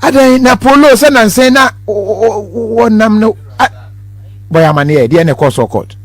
Adan na polo se na nsen na wonam no boy amane e de na court court.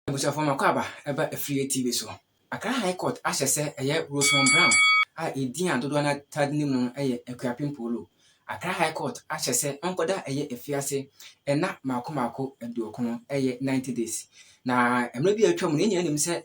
Musa former kwaba eba free TV so. Accra High Court asese eye Rosemond Brown a edin adodo na tadnim no eye Akuapem Polo. Accra High Court asese onkoda eye efiase ena makomako eduokono eye 90 days. Na emre bi atwam ne nyanim se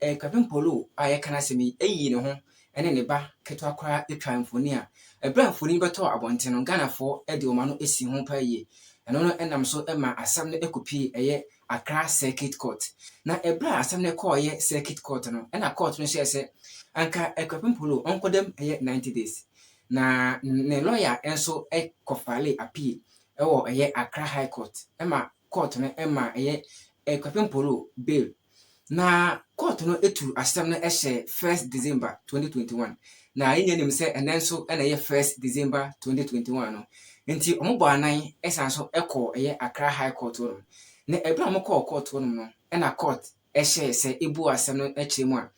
Akuapem Polo aye kana semi eyi ne ho ene ne ba keto akwa etwan mfoni a ebra mfoni beto abonte no Ganafo ede oma no esi ho pa ye. Eno no enam so ema asam ne ekopi eye Accra Circuit Court. Na ebra asam ne call ye Circuit Court no. Na court no say anka Akuapem Polo onkodem eye 90 days. Na ne lawyer enso kofale appeal ewo eye Accra High Court. Ema court no ema eye Akuapem Polo bail. Na court no etu asam no 1st December 2021. Na yenyenim se enenso na ye 1st December 2021 no. Enti omobo anan esanso eko eye Accra High Court no. Ne ebra mo call court no na court se ebu asem no ekiremu a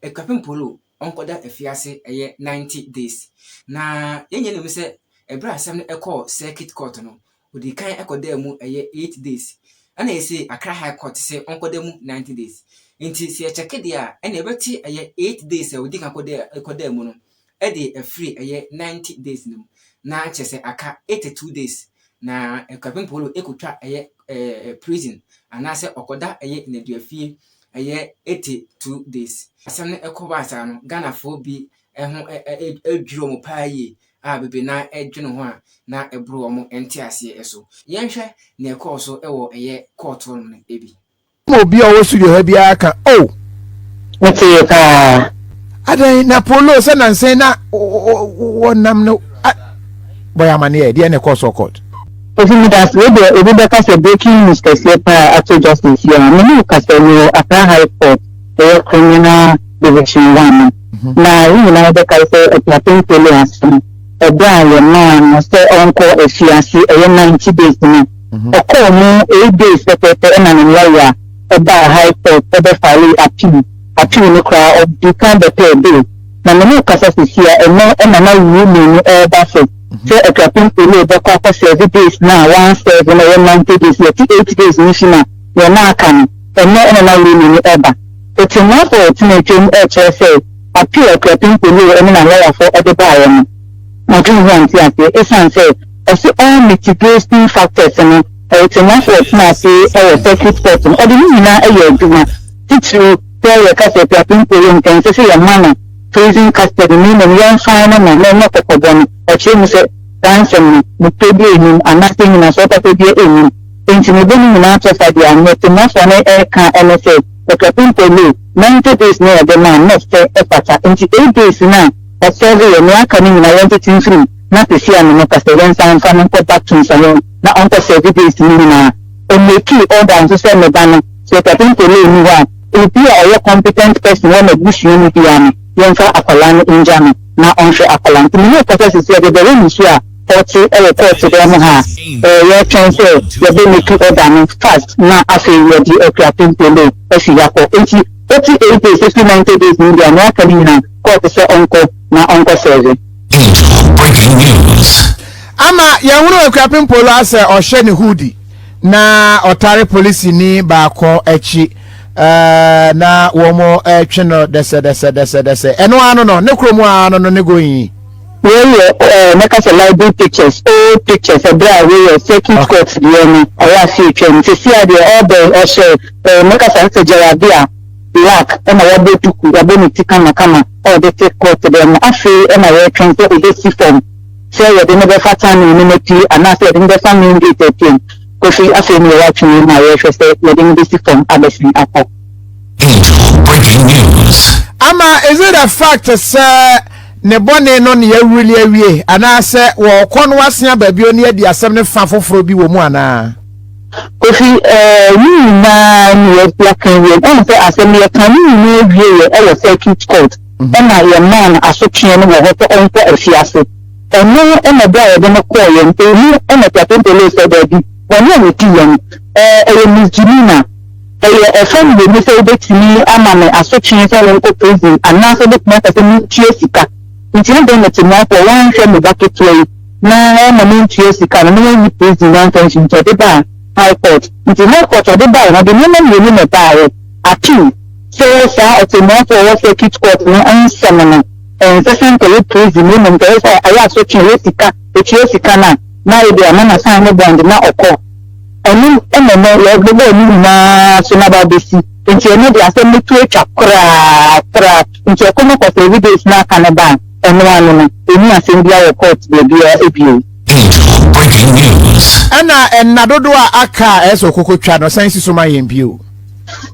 Akuapem Polo onkoda efiase eye 90 days. Na yenyenim se ebra asem no eko Circuit Court no odi kan ekoda mu eye 8 days. Ana ese Accra High Court se onkoda mu 90 days. Nti se cheke dia ene ebeti eye 8 days odi kan ekoda mu no e dey free eye 90 days no. Na chese aka 82 days. Na Akuapem Polo ekutwa eye prison anase okoda eye neduafie eye 82 days. Asem ne ekoba asa no Ganafo bi eho edwiro mo paaye a bebe na edwene ho a na ebro mo entiase eso. Yenhwe na ekoso ewo eye court no ebi. Mo bi owo studio ha bi aka Mete ka adan na polo se na nsen na wonam no boy amane e de na court. Ofi das we dey ebeka se breaking news kase pa ato justice here. Me kase no Accra High Court the criminal division 1. Na we na dey kase Akuapem Polo asan. Ebra ye man no say onko efiase eye 90 days ni. Oko mu 8 days pepe na no lawyer eba High Court ebe file appeal no kra of the kind of pay bill. Na me kase here eno na wu ni eba so. So Akuapem Polo be kwa 7 days now 190 days 8 days nishina ye na aka no na ni eba it's enough for teenage say appeal Akuapem Polo na lawyer for edeba ye no na dream one ti ase esan say all mitigating factors no it's enough for say Circuit Court no odi ni na aduma titru tell ka say Akuapem Polo nkan say your man prison custody ni no yan final no kokobo Ochemu se dancing mutebi enim anasting na so tapebi enim enti me boni na atfa dia anete na so na ka NSA Akuapem Polo 90 days na the man not say epata enti 8 days na o serve ye na aka ni na yente tinfiri na pesi anu no kaselen san fa no back to salon na onko 7 days ni na o make order to say me bana so Akuapem Polo ni wa e be a competent person when a bush ni dia ni yenfa akwala no injama na onhwe akwala nti me kasa sisi de be ni so a court dem ha ye chance ye be make order no fast na afi ye di Akuapem Polo esi yakọ enti 88 days 90 days ni dia na aka ni na court say onko serve. Breaking news. Ama ya hunu Akuapem Polo ase ohye ne hoodie na otare police ni ba ko echi na womo twe no dese eno ano no ne kromu ano no ne goyin we make us library pictures old pictures abra we Circuit Court the no aya see twem se see the order or share make us answer jarabia black and I be tuku ya be mitika kama or the take court dem afi and I transfer the system say you dey never fatan ni meti and I say dey never family get team kofi afi me watch me na we say you dey the system abesin akọ. Breaking news. Ama is it a fact say ne bone no ne yawuli awie ana se wo kono wasia babio ne adi asem ne fa foforo bi wo mu ana kofi ni na ni ya kan we on say asem ye kan ni wie e Circuit Court na ye man asotwe no wo to onko afiase eno na bia ye de no call ye nti ni na Akuapem Polo say da bi woni ni ti ye misdemeanor a friend will say that me ama me asotwe say won ko prison and now so that me say me tue sika nti dem to me for one hwe me bucket way na na me tue sika na me prison na tension to the bar high court nti high court to the bar na the me me bar appeal so sa o to me for what circuit court no answer no session ko prison me me say aya asotwe sika e tue sika na e dey na sign no bond na okọ enu ememe ya gbogbo ni na so na ba besi nti enu dey asem to etwa kra nti okomo ko every day na kanaba enu anu no enu asem bia court dey bia ebio breaking news ana dodo a aka eso kokotwa no san sisoma yembio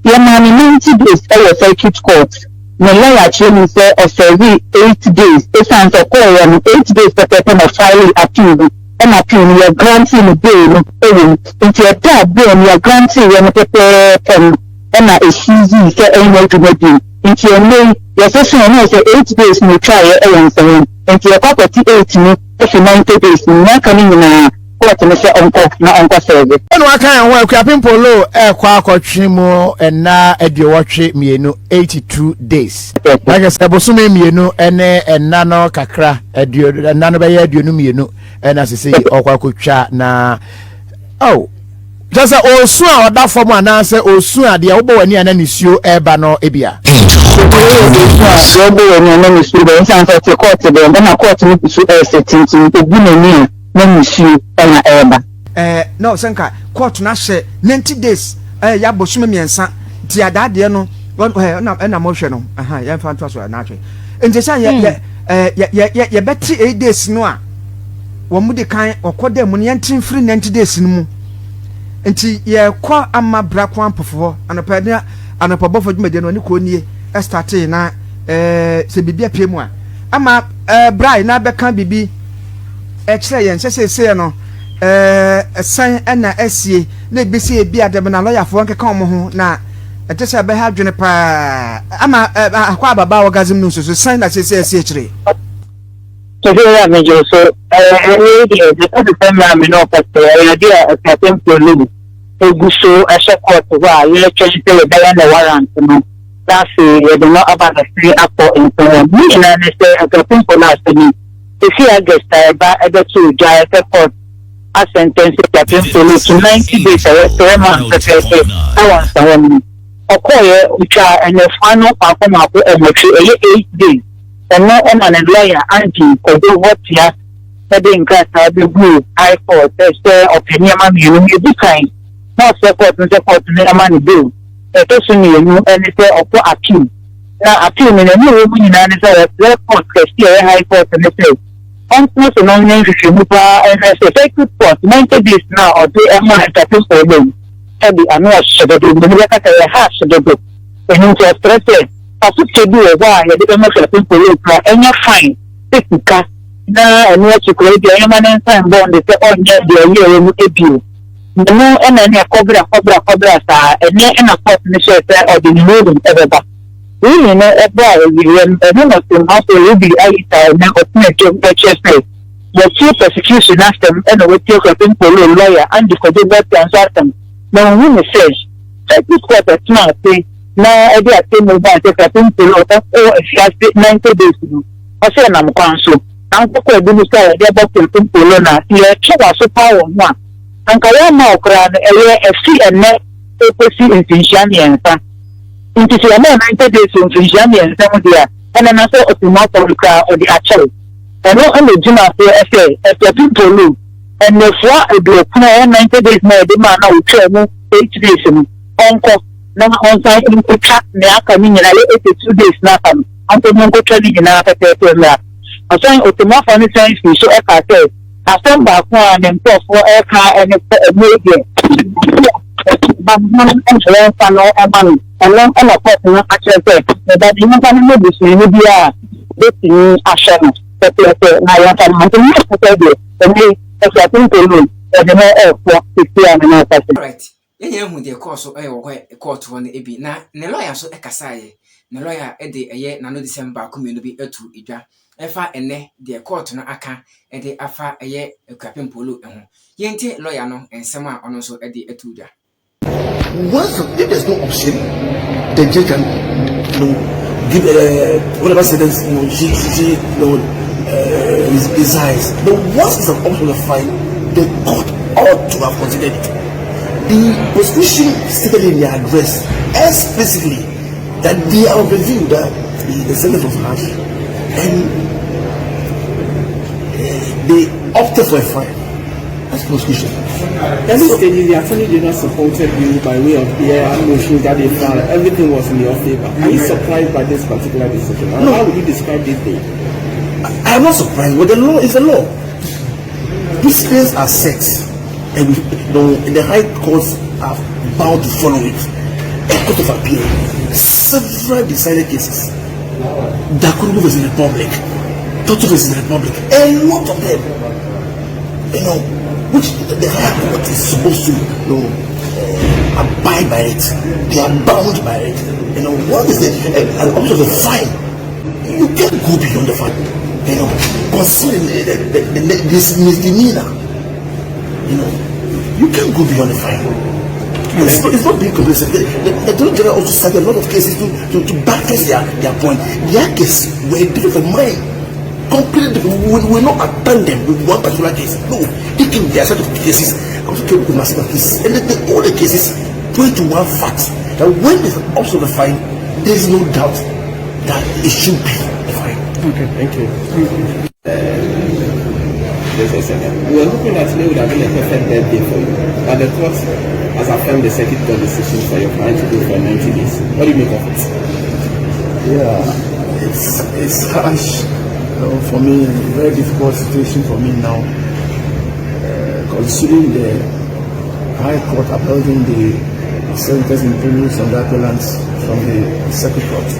ya ma ni 90 days e circuit court no lawyer chairman say o serve 8 days e san so call 8 days to prepare for filing appeal and appeal you are granting the bail into a tab bail you are granting when the and a season say any to be into your name your session say 8 days no try into your property 8 ni if 90 days na coming na court me say onko service eno aka en wa kwapin polo kwa akotwemu na ediwotwe mienu 82 days like say bosume mienu ene enna no kakra enna no be ya aduonu mienu ena sese okwa kotwa na just osu a oda form ananse osu a de obo wani ana nisuo eba no ebia obo wani ana nisuo be nsan fa court be na court ni su setting ogu na nisuo na eba no senka court na hye 90 days ya bosume miensa ti adade no na mo hwe no ya fa nto so na hwe nje sha ye beti 8 days no a wo mu de kan okoda mu ne yentin free 90 days no mu nti ye kwa ama brakwa ampofo anapa bofo dwumade no ne ko nie start na se bibia pie mu a ama brai na beka bibi kire yen sese no san na asie na gbesi ebi adem na lawyer fo nkeka omo ho na etese be ha dwene pa ama akwa baba wagazim no so san na sese asie kire so here me jo so the family me no pastor I idea a certain problem eguso a court wa you change the bella na warrant no that's you do not about the free up in me na say a certain police me if you are guest ba e be to ja court a sentence certain police to 90 days a month I want someone okoye ucha and the final perform up e mo 8 days and no on a lawyer anti ko do what ya heading class be good I for test opinion man you be kind not support no man do e to so you and say of appeal na appeal me no we na say court case here high court and say on so no name you mu pa and say take court 90 days now or do a man that is for them e be anu should do me ka say ha should do and you just stress aso kebi o wa ya de make certain police na enya fine tekika na enu achikoro bi enya man sign bond say onye de ye mu ebio no ena na cobra sa ena court ni say or the new ever we no eba we no to how to be aita na open to chest the chief prosecution asked them and we take certain police lawyer and the court answer them now we say this court is not say na ebe atemu ba te certain police or if 90 days no o say na mo kwanso ankoko ebi say dey about certain police na ye chewa so power no ankaya ma okra na eye efi enne eposi infinitiani ensa inti se na 90 days infinitiani ensa mo dia ena na so otomato okra o di achel eno ene jina so efe certain police enne fwa ebi okra 90 days na de ma na o twemu 8 days no onko na on site in kucha me aka ni nyina le 82 days na kam anto mo ko twani nyina ka te na asan otoma fa ni science so e ka te asan ba ko an mpofo e ka ene meje ba mo en so fa no e ba ni ene e na ko na ka che te da di mo fa ni mo bi ni bia de ti ashan te na ya ta mo ni ko te de ene e sa tin to lu e de mo e fo ti ya na ta right yenye hu de course wo court won ebi na ne lawyer so ekasaye ne lawyer de na no December komenu bi atu idwa efa ene de court no aka de afa kwapem polo ho yenti lawyer no ensem a ono so de atu idwa if there's no option, the judge can, give whatever sentence she desires. But once it's an option of fine, the court ought to have considered it. The prosecution stated in their address explicitly that they are of the view that the sentence was harsh, and they opted for a fine. That's prosecution. Every stage, the attorney general supported you by way of motions that they filed. Everything was in your favor. Are you surprised by this particular decision? No. How would you describe this day? I am not surprised, but the law is the law. Precedents are set, and the high courts are bound to follow it. A court of appeal, several decided cases. Dakurubu versus the Republic, Toto versus the Republic, a lot of them, which the higher court is supposed to abide by it. They are bound by it. What is an option of a fine? You can't go beyond the fine. Considering this misdemeanor, you can't go beyond the fine. It's not being complacent. The Attorney General also cited a lot of cases to buttress their point. Their cases were different from mine. Completely different. We will not attend them with one particular case. No, they came with their set of cases. I also came with my set of cases. And all the cases point to one fact, that when there's an option of a fine, there is no doubt that it should be a fine. Okay, thank you. We were hoping that today would have been a perfect birthday for you, but the court has affirmed the circuit court decision for your client to go for 90 days. What do you make of it? Yeah, it's harsh for me, a very difficult situation for me now, considering the High Court upholding the sentence imposed on the appellants from the circuit court.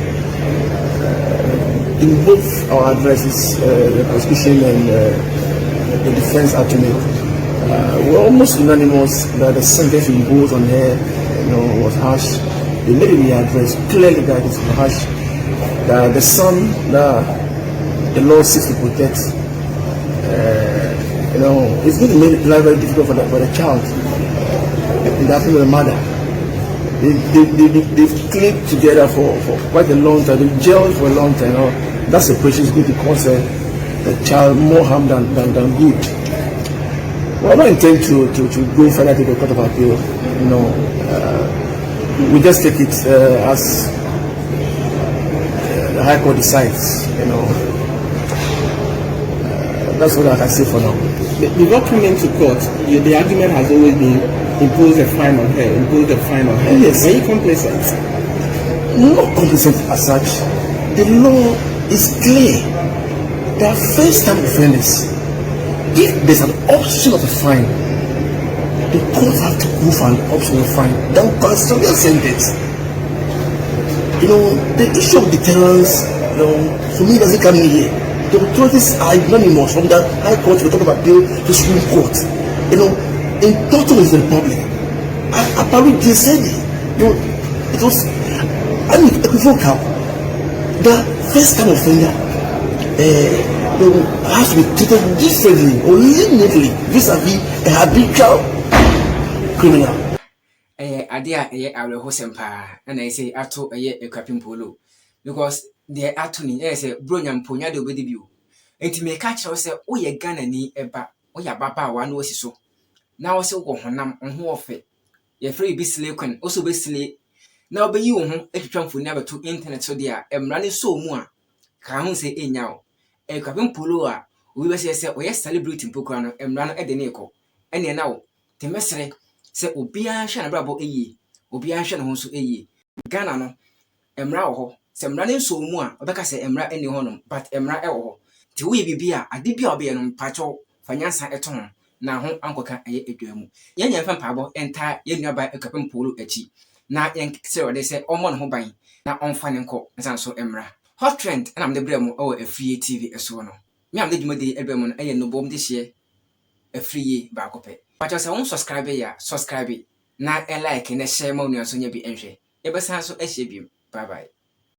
In both our addresses, the prosecution and the defense attorney were almost unanimous that the sentence imposed on her was harsh. They made in the address clearly that it was harsh, that the son that the law seeks to protect, it's going to make life very difficult for the child and that of the mother. They've clicked together for quite a long time. They've jailed for a long time. That separation is going to cause the child more harm than good. Well, I don't intend to go further to the Court of Appeal. We just take it as the High Court decides. That's what I can say for now. Before coming to court, the argument has always been impose a fine on her. Yes. Are you complacent? Not complacent as such. The law is clear. There are first-time offenders. If there's an option of a fine, the court have to go for an option of a fine. Then consider their sentence. The issue of deterrence, for me, doesn't come in here. The authorities are unanimous from the High Court to the Court of Appeal to Supreme Court. In total is the Republic. Apparently they said it was unequivocal. The first time offender has to be treated differently or leniently vis-a-vis a habitual criminal. Idea our hosem pa and I say ato a crapping polo because the attorney say Bronyam Ponya de Bedibu. And to make catch us say, oh, ye Ghana ni eba, oh, ya papa one was so. Now so go honam on who of it. Ye free be slay also be slay. Now be you if you for never to internet so dear, running so more. Can't say in now. A crapping polo, we will say, oh, yes, celebrating Pocano and run at the Neko. And now, the messer say, Obia shan brabo ye, Obia shan honso ye. Ghana no, Emra some running so more, Obeka say Emra any honum, but Emra eho. Ti we bibia ade bia obe no mpacho fanyansa eton na ho ankoka eye edwamu yen yen fa mpabo enta ye nuaba ekapem polo achi na yen se ode se omo no ho ban na onfa ne nko nsan so emra hot trend na am de bremu o Afriye TV eso no me am de dwumade edwamu no eye no bom de hye Afriye ba kope pacho se won subscribe ya subscribe na like na share ma nuaso nya bi enhwe ye besan so ehye bi bye bye.